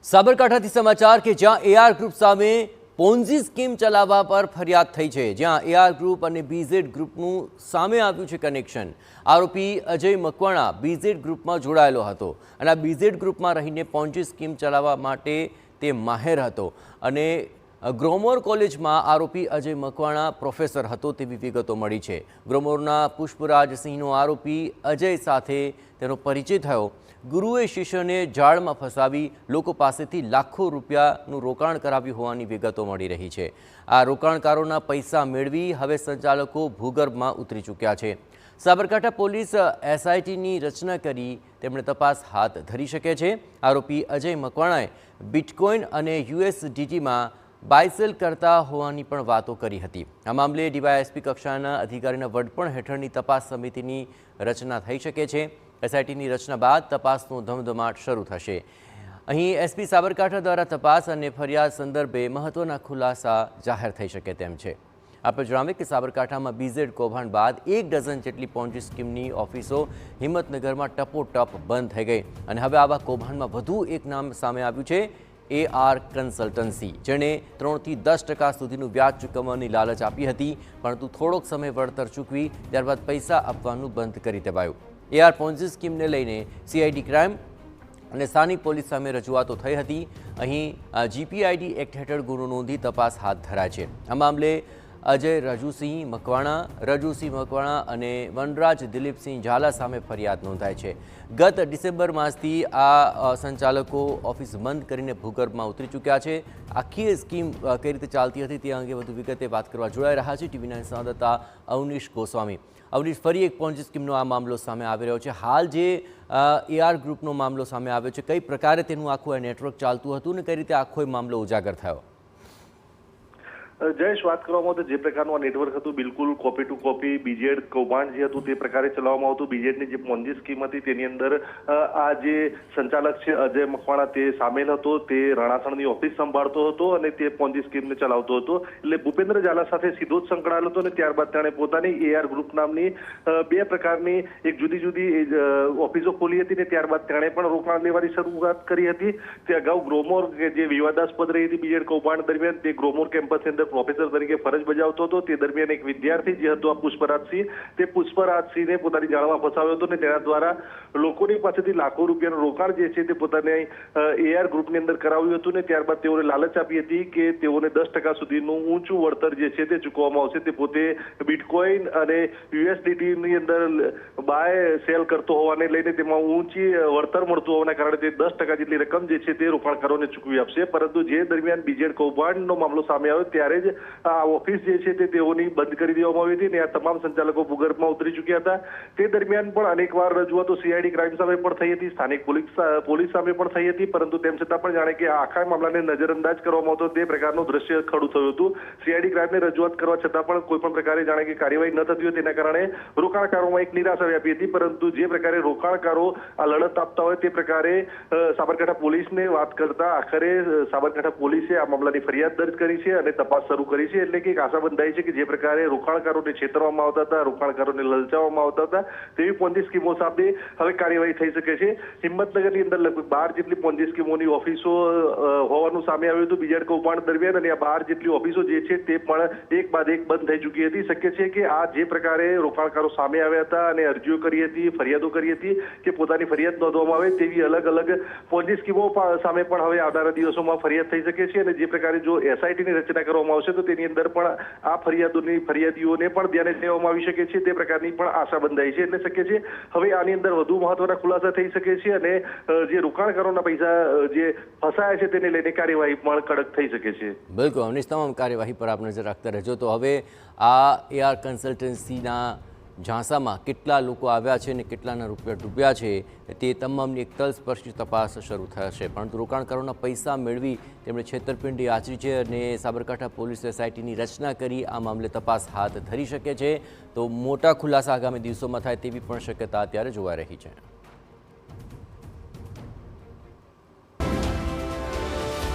સાબરકાંઠાથી સમાચાર કે જ્યાં એઆર ગ્રુપ સામે પોન્ઝી સ્કીમ ચલાવવા પર ફરિયાદ થઈ છે, જ્યાં એઆર ગ્રુપ અને બીઝેડ ગ્રુપનું સામે આવ્યું છે કનેક્શન। આરોપી અજય મકવાણા બીઝેડ ગ્રુપમાં જોડાયેલો હતો અને આ બીઝેડ ગ્રુપમાં રહીને પોન્ઝી સ્કીમ ચલાવવા માટે તે માહેર હતો અને ગ્રોમોર કોલેજમાં આરોપી અજય મકવાણા પ્રોફેસર હતો તેવી વિગતો મળી છે। ગ્રોમોરના પુષ્પરાજ સિંહનો આરોપી અજય સાથે તેનો પરિચય થયો। ગુરુએ શિષ્યને જાળમાં ફસાવી લોકો પાસેથી લાખો રૂપિયાનું રોકાણ કરાવ્યું હોવાની વિગતો મળી રહી છે। આ રોકાણકારોના પૈસા મેળવી હવે સંચાલકો ભૂગર્ભમાં ઉતરી ચૂક્યા છે। સાબરકાંઠા પોલીસ એસઆઈટીની રચના કરી તેમણે તપાસ હાથ ધરી શકે છે। આરોપી અજય મકવાણાએ બિટકોઇન અને યુએસડીટીમાં બાયસેલ કરતા હોવાની પણ વાતો કરી હતી। આ મામલે ડીવાયએસપી કક્ષાના અધિકારીના વડપણ હેઠળની તપાસ સમિતિની રચના થઈ શકે છે। એસઆઈટીની રચના બાદ તપાસનો ધમધમાટ શરૂ થશે। અહીં એસપી સાબરકાંઠા દ્વારા તપાસ અને ફરિયાદ સંદર્ભે મહત્વના ખુલાસા જાહેર થઈ શકે તેમ છે। આપણે જણાવીએ કે સાબરકાંઠામાં બીઝેડ કૌભાંડ બાદ 1 ડઝન જેટલી પોન્જી સ્કીમની ઓફિસો હિંમતનગરમાં ટપોટપ બંધ થઈ ગઈ અને હવે આવા કૌભાંડમાં વધુ એક નામ સામે આવ્યું છે, એઆર કન્સલ્ટન્સી, જેણે 3 થી 10% સુધીનું વ્યાજ ચૂકવવાની લાલચ આપી હતી, પરંતુ થોડોક સમય વળતર ચૂકવી ત્યારબાદ પૈસા આપવાનું બંધ કરી દેવાયું। એઆર પોન્ઝી સ્કીમને લઈને સીઆઈડી ક્રાઇમ અને સ્થાનિક પોલીસ સામે રજૂઆતો થઈ હતી। અહીં જીપીઆઈડી એક્ટ હેઠળ ગુનો નોંધી તપાસ હાથ ધરાય છે। આ મામલે અજય રજુસિંહ મકવાણા અને વનરાજ દિલીપસિંહ ઝાલા સામે ફરિયાદ નોંધાઈ છે। ગત ડિસેમ્બર માસથી આ સંચાલકો ઓફિસ બંધ કરીને ભૂગર્ભમાં ઉતરી ચૂક્યા છે। આખી સ્કીમ કઈ રીતે ચાલતી હતી તે અંગે વધુ વિગતે વાત કરવા જોડાઈ રહ્યા છે ટીવી9 સંવાદદાતા અવનીશ ગોસ્વામી। અવનીશ, ફરી એક પોન્જી સ્કીમનો આ મામલો સામે આવી રહ્યો છે। હાલ જે એઆર ગ્રુપનો મામલો સામે આવ્યો છે, કઈ પ્રકારે તેનું આખું નેટવર્ક ચાલતું હતું અને કઈ રીતે આખો મામલો ઉજાગર થયો? જયેશ, વાત કરવામાં આવે તો જે પ્રકારનું આ નેટવર્ક હતું બિલકુલ કોપી ટુ કોપી બીજેડ કૌભાંડ જે હતું તે પ્રકારે ચલાવવામાં આવતું। બીજેડની જે પોન્જી સ્કીમ હતી તેની અંદર આ જે સંચાલક છે અજય મકવાણા તે સામેલ હતો। તે રણાસણની ઓફિસ સંભાળતો હતો અને તે પોન્જી સ્કીમને ચલાવતો હતો। એટલે ભૂપેન્દ્ર ઝાલા સાથે સીધો જ સંકળાયેલો હતો અને ત્યારબાદ તેણે પોતાની એઆર ગ્રુપ નામની 2 પ્રકારની એક જુદી જુદી ઓફિસો ખોલી હતી ને ત્યારબાદ તેણે પણ રોકાણ લેવાની શરૂઆત કરી હતી। તે અગાઉ ગ્રોમોર કે જે વિવાદાસ્પદ રહી હતી બીજેડ કૌભાંડ દરમિયાન, તે ગ્રોમોર કેમ્પસની અંદર પ્રોફેસર તરીકે ફરજ બજાવતો હતો। તે દરમિયાન એક વિદ્યાર્થી જે હતો આ પુષ્પરાજસિંહ, તે પુષ્પરાજસિંહને પોતાની જાળમાં ફસાવ્યો હતો અને તેના દ્વારા લોકોની પાસેથી લાખો રૂપિયાનું રોકાણ જે છે તે પોતાને એઆર ગ્રુપની અંદર કરાવ્યું હતું ને ત્યારબાદ તેઓને લાલચ આપી હતી કે તેઓને 10% સુધીનું ઊંચું વળતર જે છે તે ચૂકવવામાં આવશે। તે પોતે બિટકોઇન અને યુએસડીટીની અંદર બાય સેલ કરતો હોવાને લઈને તેમાં ઊંચી વળતર મળતું હોવાના કારણે તે 10% જેટલી રકમ જે છે તે રોકાણકારોને ચૂકવી આપશે। પરંતુ જે દરમિયાન બીજેડ કૌભાંડનો મામલો સામે આવ્યો ત્યારે જ આ ઓફિસ જે છે તે તેઓની બંધ કરી દેવામાં આવી હતી અને આ તમામ સંચાલકો ભૂગર્ભમાં ઉતરી ચૂક્યા હતા। તે દરમિયાન પણ અનેકવાર રજૂઆતો સીઆઈડી ક્રાઇમ સામે પણ થઈ હતી, સ્થાનિક પોલીસ સામે પણ થઈ હતી, પરંતુ તેમ છતાં પણ જાણે કે આખા મામલાને નજરઅંદાજ કરવામાં આવતો તે પ્રકારનું દ્રશ્ય ખડું થયું હતું। સીઆઈડી ક્રાઇમને રજૂઆત કરવા છતાં પણ કોઈ પણ પ્રકારે જાણે કે કાર્યવાહી ન થતી હોય તેના કારણે રોકાણકારોમાં એક નિરાશા વ્યાપી હતી। પરંતુ જે પ્રકારે રોકાણકારો આ લડત આપતા હોય તે પ્રકારે સાબરકાંઠા પોલીસને વાત કરતા આખરે સાબરકાંઠા પોલીસે આ મામલાની ફરિયાદ દર્જ કરી છે અને તપાસ શરૂ કરી છે। એટલે કે એક આશા બંધાઈ છે કે જે પ્રકારે રોકાણકારોને છેતરવામાં આવતા હતા, રોકાણકારોને લલચાવવામાં આવતા હતા, તેવી પોન્જી સ્કીમો સામે હવે કાર્યવાહી થઈ શકે છે। હિંમતનગરની અંદર લગભગ 12 જેટલી પોન્જી સ્કીમોની ઓફિસો હોવાનું સામે આવ્યું હતું બીજેડ કૌભાંડ દરમિયાન અને આ 12 જેટલી ઓફિસો જે છે તે પણ એક બાદ એક બંધ થઈ ચૂકી હતી। શક્ય છે કે આ જે પ્રકારે રોકાણકારો સામે આવ્યા હતા અને અરજીઓ કરી હતી, ફરિયાદો કરી હતી કે પોતાની ફરિયાદ નોંધવામાં આવે તેવી અલગ અલગ પોન્જી સ્કીમો સામે પણ હવે આવનારા દિવસોમાં ફરિયાદ થઈ શકે છે। અને જે પ્રકારે જો એસઆઈટીની રચના કરવામાં આવશે તો તેની અંદર પણ આ ફરિયાદીઓને પણ ધ્યાને લેવામાં આવી શકે છે તે પ્રકારની પણ આશા બંધાઈ છે। એટલે શક્ય છે હવે આની અંદર વધુ મહત્વના ખુલાસા થઈ શકે છે અને જે રોકાણકારોના પૈસા જે ફસાયા છે તેને લઈને કાર્યવાહી પણ કડક થઈ શકે છે। બિલકુલ અવનીશ, તમામ કાર્યવાહી પર આપ નજર રાખતા રહેજો। તો હવે આ એઆર કન્સલ્ટન્સીના ઝાંસામાં કેટલા લોકો આવ્યા છે અને કેટલાના રૂપિયા ડૂબ્યા છે તે તમામની એક તલસ્પર્શી તપાસ શરૂ થશે, પરંતુ રોકાણકારોના પૈસા મેળવી તેમણે છેતરપિંડી આચરી છે અને સાબરકાંઠા પોલીસ એસઆઈટીની રચના કરી આ મામલે તપાસ હાથ ધરી શકે છે। તો મોટા ખુલાસા આગામી દિવસોમાં થાય તેવી પણ શક્યતા અત્યારે જોવા રહી છે।